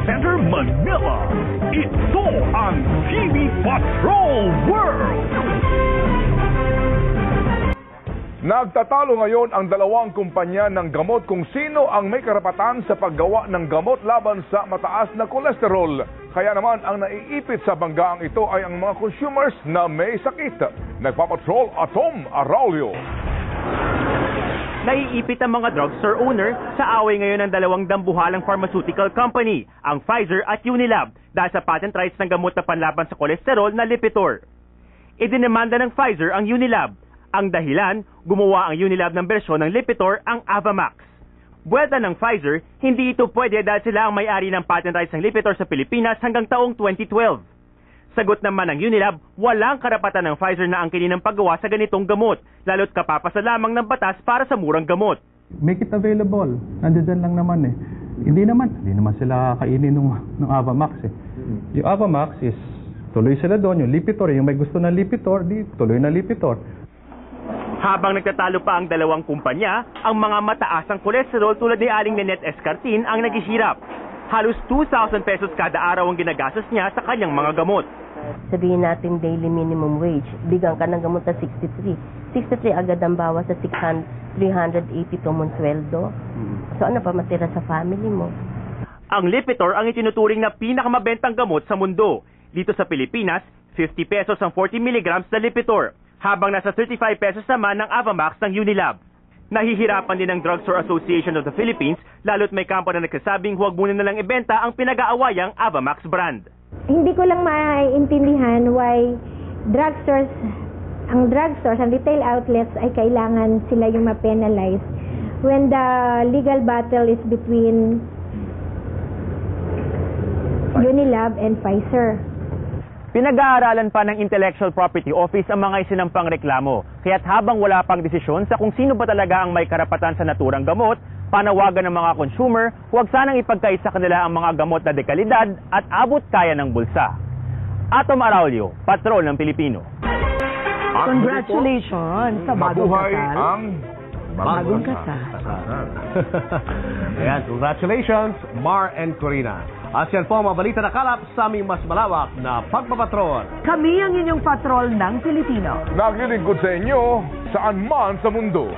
Center, Manila. Ito ang TV Patrol World! Nagtatalo ngayon ang dalawang kumpanya ng gamot kung sino ang may karapatan sa paggawa ng gamot laban sa mataas na kolesterol. Kaya naman ang naiipit sa banggaang ito ay ang mga consumers na may sakit. Nagpapatrol Atom Araulio. Naiipit ang mga drugstore owner sa away ngayon ng dalawang dambuhalang pharmaceutical company, ang Pfizer at Unilab, dahil sa patent rights ng gamot na panlaban sa kolesterol na Lipitor. Idinemanda ng Pfizer ang Unilab. Ang dahilan, gumawa ang Unilab ng bersyon ng Lipitor, ang Avamax. Buwelta ng Pfizer, hindi ito pwede dahil sila ang may-ari ng patent rights ng Lipitor sa Pilipinas hanggang taong 2012. Sagot naman ng Unilab, walang karapatan ng Pfizer na angkinin ng paggawa sa ganitong gamot, lalo't kapapasa lamang ng batas para sa murang gamot. Make it available. Nandiyan lang naman eh. Hindi naman sila kainin ng Avamax eh. Yung Avamax is, tuloy sila doon. Yung Lipitor, yung may gusto ng Lipitor, di tuloy na Lipitor. Habang nagtatalo pa ang dalawang kumpanya, ang mga mataasang kolesterol tulad ni Aling Nenet Escartin ang naghihirap. Halos 2,000 pesos kada araw ang ginagastos niya sa kanyang mga gamot. Sabihin natin daily minimum wage, bigyan ka ng gamot na 63. 63 agad ang bawas sa 382 mong sweldo. So ano pa matira sa family mo? Ang Lipitor ang itinuturing na pinakamabentang gamot sa mundo. Dito sa Pilipinas, 50 pesos ang 40 milligrams na Lipitor, habang nasa 35 pesos naman ng Avamax ng Unilab. Nahihirapan din ng Drugstore Association of the Philippines, lalo't may kampo na nagsasabing huwag muna nalang ibenta ang pinag-aawayang Avamax brand. Hindi ko lang maintindihan why ang retail outlets ay kailangan sila yung ma-penalize when the legal battle is between Unilab and Pfizer. Pinag-aaralan pa ng Intellectual Property Office ang mga isinampang reklamo. Kaya't habang wala pang desisyon sa kung sino ba talaga ang may karapatan sa naturang gamot, panawagan ng mga consumer, huwag sanang ipagkait sa kanila ang mga gamot na dekalidad at abot kaya ng bulsa. Atom Araulio, Patrol ng Pilipino. Congratulations sa bagong kasal. Bagong kasal. Ayan, congratulations, Mar and Corina. At yan po ang mga balita na kalap sa aming mas malawak na pagpapatrol. Kami ang inyong patrol ng Pilipino. Naglilingkod sa inyo saan man sa mundo.